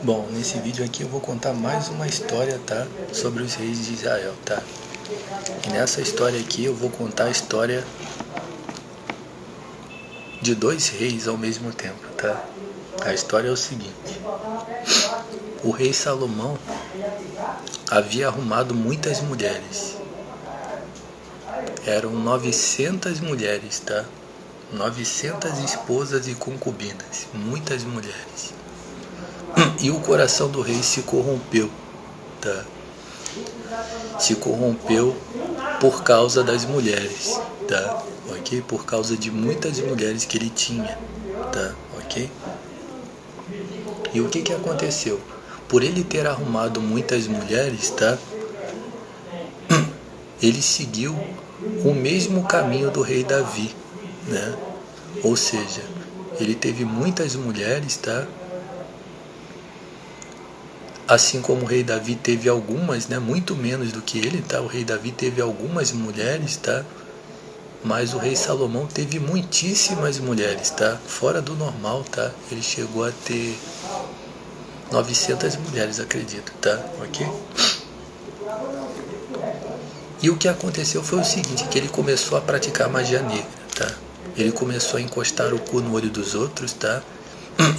Bom, nesse vídeo aqui eu vou contar mais uma história, tá? Sobre os reis de Israel, tá? E nessa história aqui eu vou contar a história de dois reis ao mesmo tempo, tá? A história é o seguinte: o rei Salomão havia arrumado muitas mulheres. Eram 900 mulheres, tá? 900 esposas e concubinas, muitas mulheres. E o coração do rei se corrompeu, tá? Se corrompeu por causa das mulheres, tá? Ok? Por causa de muitas mulheres que ele tinha, tá? Ok? E o que aconteceu? Por ele ter arrumado muitas mulheres, tá? Ele seguiu o mesmo caminho do rei Davi, né? Ou seja, ele teve muitas mulheres, tá? Assim como o rei Davi teve algumas, né? Muito menos do que ele, tá? O rei Davi teve algumas mulheres, tá? Mas o rei Salomão teve muitíssimas mulheres, tá? Fora do normal, tá? Ele chegou a ter 900 mulheres, acredito, tá? Ok? E o que aconteceu foi o seguinte, que ele começou a praticar magia negra, tá? Ele começou a encostar o cu no olho dos outros, tá?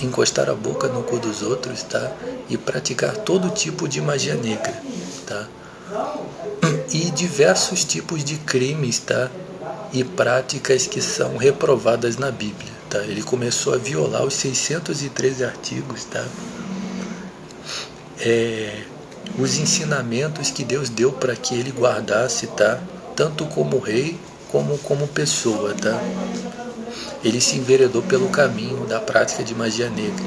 Encostar a boca no cu dos outros, tá? E praticar todo tipo de magia negra, tá? E diversos tipos de crimes, tá? E práticas que são reprovadas na Bíblia, tá? Ele começou a violar os 613 artigos, tá? Os ensinamentos que Deus deu para que ele guardasse, tá? Tanto como rei como pessoa, tá? Ele se enveredou pelo caminho da prática de magia negra.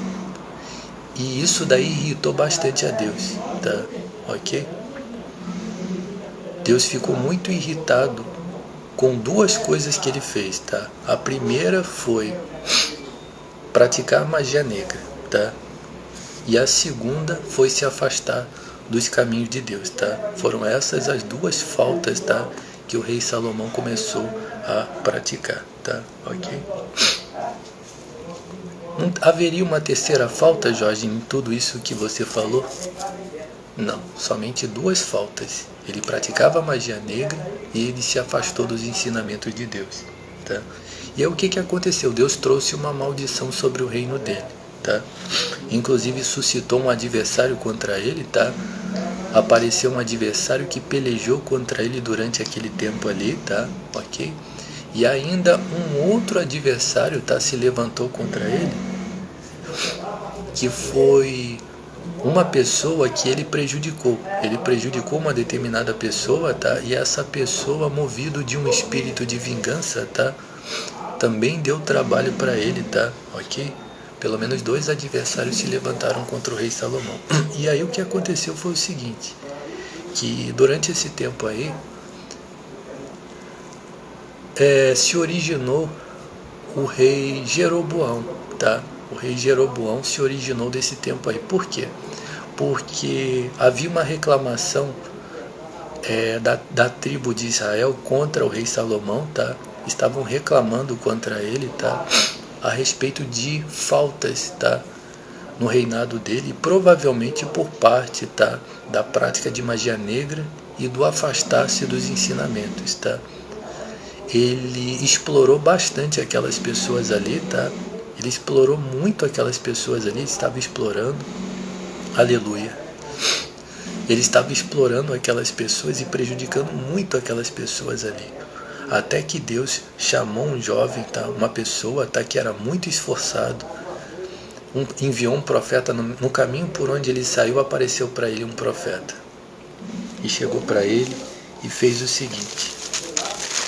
E isso daí irritou bastante a Deus, tá? Ok? Deus ficou muito irritado com duas coisas que ele fez, tá? A primeira foi praticar magia negra, tá? E a segunda foi se afastar dos caminhos de Deus, tá? Foram essas as duas faltas, tá? Que o rei Salomão começou a praticar, tá? Ok? Não haveria uma terceira falta, Jorge, em tudo isso que você falou? Não, somente duas faltas. Ele praticava magia negra e ele se afastou dos ensinamentos de Deus, tá? E aí o que aconteceu? Deus trouxe uma maldição sobre o reino dele, tá? Inclusive suscitou um adversário contra ele, tá? Apareceu um adversário que pelejou contra ele durante aquele tempo ali, tá? Ok? E ainda um outro adversário, tá? Se levantou contra ele, que foi uma pessoa que ele prejudicou. Ele prejudicou uma determinada pessoa, tá? E essa pessoa, movido de um espírito de vingança, tá? Também deu trabalho para ele, tá? Ok? Pelo menos dois adversários se levantaram contra o rei Salomão. E aí o que aconteceu foi o seguinte, que durante esse tempo aí, se originou o rei Jeroboão, tá? O rei Jeroboão se originou desse tempo aí. Por quê? Porque havia uma reclamação da tribo de Israel contra o rei Salomão, tá? Estavam reclamando contra ele, tá? A respeito de faltas, tá? No reinado dele, provavelmente por parte, tá? Da prática de magia negra e do afastar-se dos ensinamentos, tá? Ele explorou bastante aquelas pessoas ali, tá? Ele explorou muito aquelas pessoas ali, ele estava explorando, aleluia. Ele estava explorando aquelas pessoas e prejudicando muito aquelas pessoas ali. Até que Deus chamou um jovem, tá? Uma pessoa, tá? Que era muito esforçado, enviou um profeta no caminho por onde ele saiu, apareceu para ele um profeta. E chegou para ele e fez o seguinte: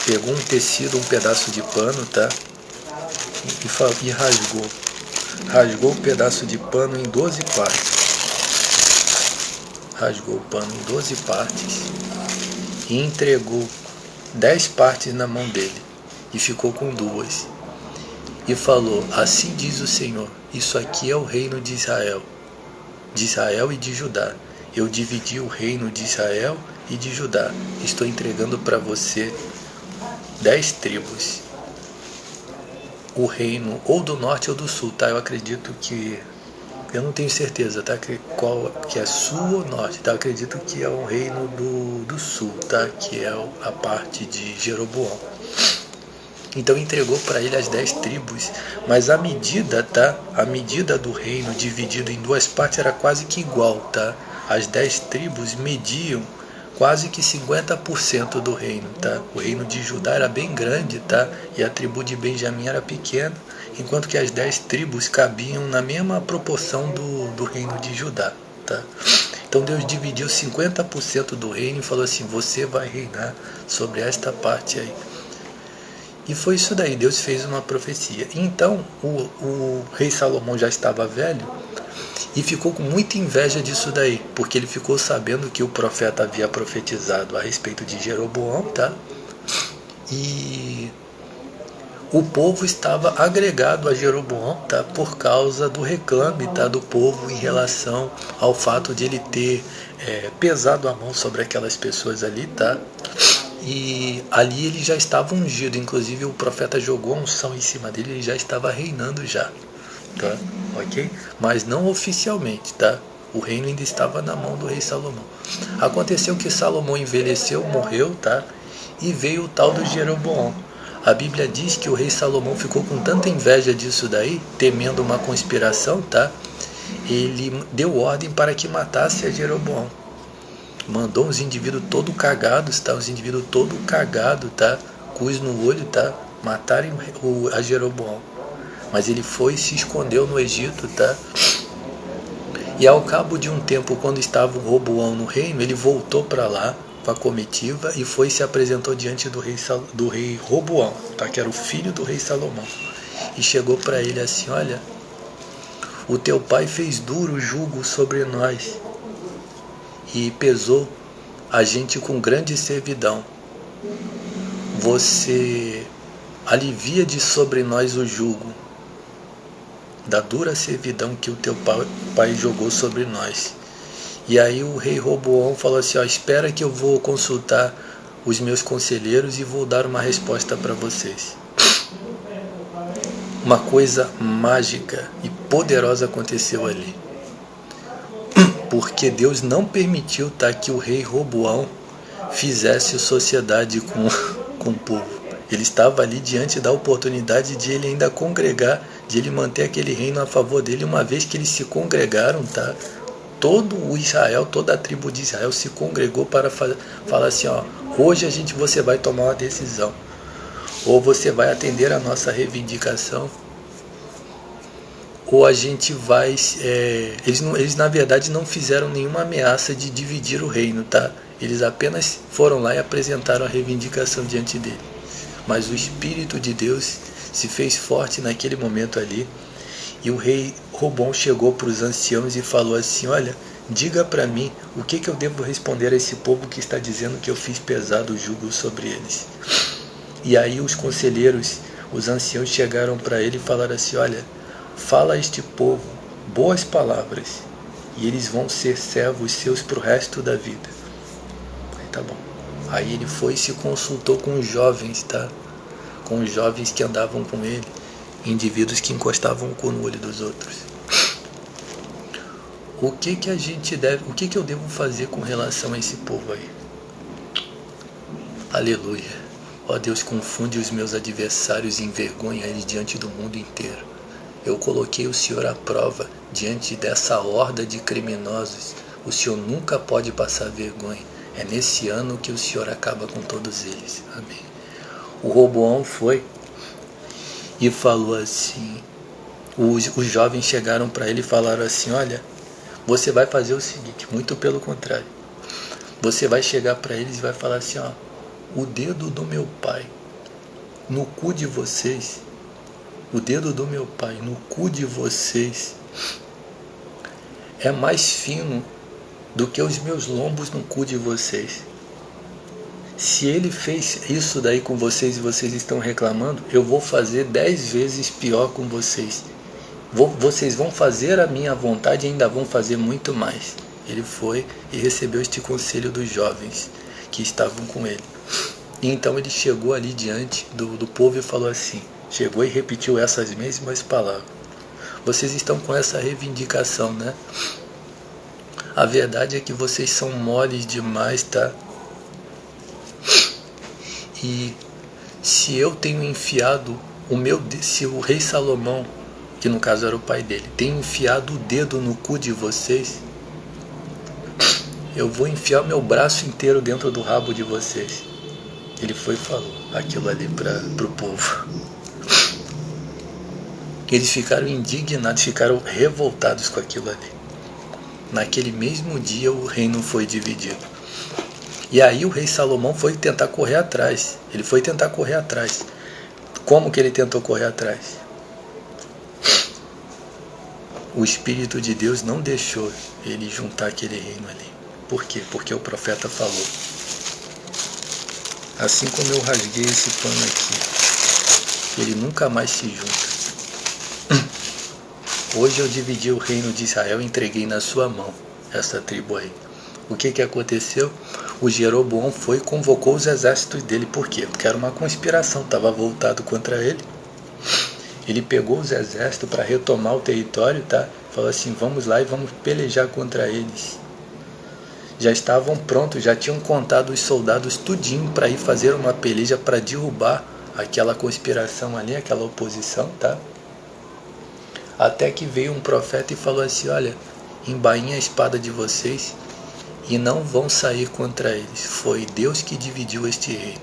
pegou um tecido, um pedaço de pano, tá? E rasgou o pedaço de pano em 12 partes. Rasgou o pano em 12 partes e entregou 10 partes na mão dele e ficou com duas. E falou: assim diz o Senhor, isso aqui é o reino de Israel e de Judá. Eu dividi o reino de Israel e de Judá. Estou entregando para você 10 tribos. O reino ou do norte ou do sul, tá? Eu acredito que Eu não tenho certeza, tá? Qual que é sul ou norte, tá? Acredito que é o reino do sul, tá? Que é a parte de Jeroboão. Então entregou para ele as 10 tribos, mas a medida, tá? A medida do reino dividido em duas partes era quase que igual, tá? As 10 tribos mediam quase que 50% do reino, tá? O reino de Judá era bem grande, tá? E a tribo de Benjamim era pequena, enquanto que as 10 tribos cabiam na mesma proporção do reino de Judá, tá? Então Deus dividiu 50% do reino e falou assim, você vai reinar sobre esta parte aí. E foi isso daí, Deus fez uma profecia. Então o rei Salomão já estava velho e ficou com muita inveja disso daí, porque ele ficou sabendo que o profeta havia profetizado a respeito de Jeroboão, tá? E o povo estava agregado a Jeroboão, tá? Por causa do reclame, tá? Do povo em relação ao fato de ele ter pesado a mão sobre aquelas pessoas ali, tá? E ali ele já estava ungido, inclusive o profeta jogou a unção em cima dele, ele já estava reinando já, tá? Ok? Mas não oficialmente, tá? O reino ainda estava na mão do rei Salomão. Aconteceu que Salomão envelheceu, morreu, tá? E veio o tal do Jeroboão. A Bíblia diz que o rei Salomão ficou com tanta inveja disso daí, temendo uma conspiração, tá? Ele deu ordem para que matasse a Jeroboão. Mandou uns indivíduos todos cagados, tá? Os indivíduos todos cagados, tá? Cus no olho, tá? Matarem a Jeroboão. Mas ele foi e se escondeu no Egito, tá? E ao cabo de um tempo, quando estava o Roboão no reino, ele voltou para lá com a comitiva e foi e se apresentou diante do rei Roboão, tá? Que era o filho do rei Salomão. E chegou para ele assim, olha, o teu pai fez duro jugo sobre nós e pesou a gente com grande servidão. Você alivia de sobre nós o jugo da dura servidão que o teu pai jogou sobre nós. E aí o rei Roboão falou assim, ó, espera que eu vou consultar os meus conselheiros e vou dar uma resposta para vocês. Uma coisa mágica e poderosa aconteceu ali. Porque Deus não permitiu, tá, que o rei Roboão fizesse sociedade com o povo. Ele estava ali diante da oportunidade de ele ainda congregar, de ele manter aquele reino a favor dele, uma vez que eles se congregaram, tá? Todo o Israel, toda a tribo de Israel se congregou para falar assim, ó, hoje você vai tomar uma decisão, ou você vai atender a nossa reivindicação, ou a gente vai... Eles na verdade não fizeram nenhuma ameaça de dividir o reino, tá? Eles apenas foram lá e apresentaram a reivindicação diante dele. Mas o Espírito de Deus se fez forte naquele momento ali. E o rei Roboão chegou para os anciãos e falou assim, olha, diga para mim o que eu devo responder a esse povo que está dizendo que eu fiz pesado o jugo sobre eles. E aí os conselheiros, os anciãos chegaram para ele e falaram assim, olha, fala a este povo boas palavras e eles vão ser servos seus para o resto da vida. Aí tá bom. Aí ele foi e se consultou com os jovens, tá? Com os jovens que andavam com ele, indivíduos que encostavam o cu no olho dos outros. O que eu devo fazer com relação a esse povo aí? Aleluia. Ó Deus, confunde os meus adversários e envergonha eles diante do mundo inteiro. Eu coloquei o Senhor à prova diante dessa horda de criminosos. O Senhor nunca pode passar vergonha. É nesse ano que o Senhor acaba com todos eles. Amém. O Roboão foi e falou assim, os jovens chegaram para ele e falaram assim, olha, você vai fazer o seguinte, muito pelo contrário. Você vai chegar para eles e vai falar assim, ó, o dedo do meu pai no cu de vocês, o dedo do meu pai no cu de vocês é mais fino do que os meus lombos no cu de vocês. Se ele fez isso daí com vocês e vocês estão reclamando, eu vou fazer 10 vezes pior com vocês. Vocês vão fazer a minha vontade e ainda vão fazer muito mais. Ele foi e recebeu este conselho dos jovens que estavam com ele. E então ele chegou ali diante do povo e falou assim, chegou e repetiu essas mesmas palavras. Vocês estão com essa reivindicação, né? A verdade é que vocês são moles demais, tá? E se eu tenho enfiado se o rei Salomão, que no caso era o pai dele, tem enfiado o dedo no cu de vocês, eu vou enfiar meu braço inteiro dentro do rabo de vocês. Ele foi e falou aquilo ali pro povo. Eles ficaram indignados, ficaram revoltados com aquilo ali. Naquele mesmo dia o reino foi dividido. E aí o rei Salomão foi tentar correr atrás. Ele foi tentar correr atrás. Como que ele tentou correr atrás? O Espírito de Deus não deixou ele juntar aquele reino ali. Por quê? Porque o profeta falou. Assim como eu rasguei esse pano aqui, ele nunca mais se junta. Hoje eu dividi o reino de Israel e entreguei na sua mão essa tribo aí. O que aconteceu? O Jeroboão foi e convocou os exércitos dele. Por quê? Porque era uma conspiração, estava voltado contra ele. Ele pegou os exércitos para retomar o território, tá? Falou assim, vamos lá e vamos pelejar contra eles. Já estavam prontos, já tinham contado os soldados tudinho para ir fazer uma peleja para derrubar aquela conspiração ali, aquela oposição, tá? Até que veio um profeta e falou assim, olha, embainha a espada de vocês e não vão sair contra eles. Foi Deus que dividiu este reino.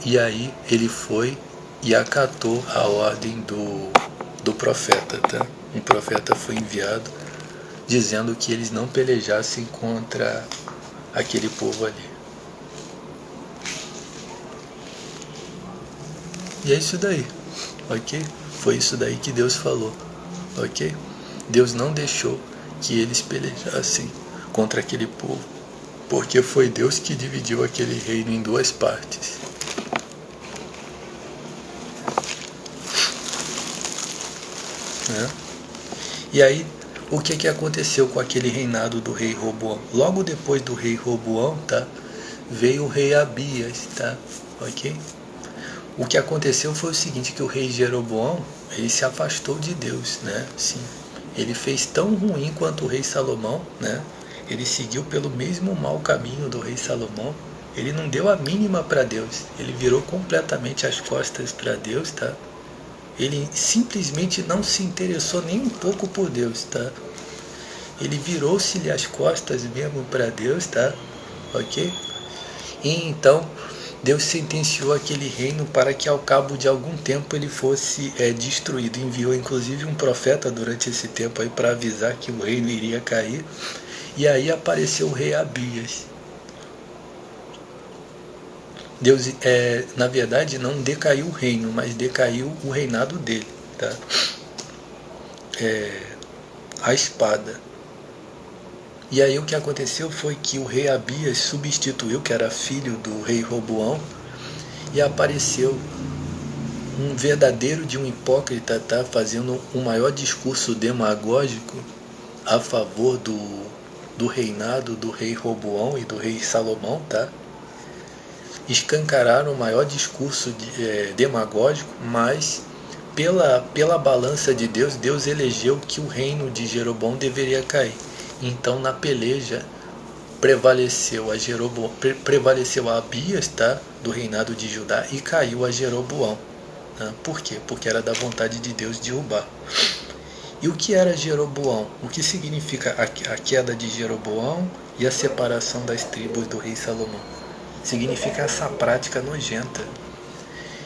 E aí ele foi e acatou a ordem do profeta, tá? Um profeta foi enviado dizendo que eles não pelejassem contra aquele povo ali. E é isso daí, ok? Foi isso daí que Deus falou, ok? Deus não deixou que eles pelejassem contra aquele povo, porque foi Deus que dividiu aquele reino em duas partes. Né? E aí, o que aconteceu com aquele reinado do rei Roboão? Logo depois do rei Roboão, tá? Veio o rei Abias, tá? Ok? O que aconteceu foi o seguinte, que o rei Jeroboão, ele se afastou de Deus, né? Sim. Ele fez tão ruim quanto o rei Salomão, né? Ele seguiu pelo mesmo mau caminho do rei Salomão. Ele não deu a mínima para Deus. Ele virou completamente as costas para Deus, tá? Ele simplesmente não se interessou nem um pouco por Deus, tá? Ele virou-se-lhe as costas mesmo para Deus, tá? Ok? E então Deus sentenciou aquele reino para que ao cabo de algum tempo ele fosse destruído. Enviou inclusive um profeta durante esse tempo aí para avisar que o reino iria cair. E aí apareceu o rei Abias. Deus, na verdade, não decaiu o reino, mas decaiu o reinado dele, tá? A espada. E aí o que aconteceu foi que o rei Abias substituiu, que era filho do rei Roboão, e apareceu um verdadeiro de um hipócrita, tá? Fazendo um maior discurso demagógico a favor do reinado do rei Roboão e do rei Salomão, tá? Escancararam o maior discurso demagógico, mas pela balança de Deus, Deus elegeu que o reino de Jeroboão deveria cair. Então na peleja prevaleceu a Abias, tá? Do reinado de Judá, e caiu a Jeroboão. Tá? Por quê? Porque era da vontade de Deus derrubar. E o que era Jeroboão? O que significa a queda de Jeroboão e a separação das tribos do rei Salomão? Significa essa prática nojenta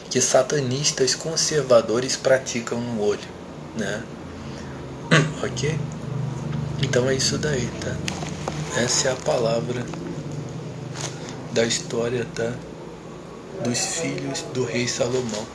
que satanistas conservadores praticam no olho, né? Ok? Então é isso daí, tá? Essa é a palavra da história, tá? Dos filhos do rei Salomão.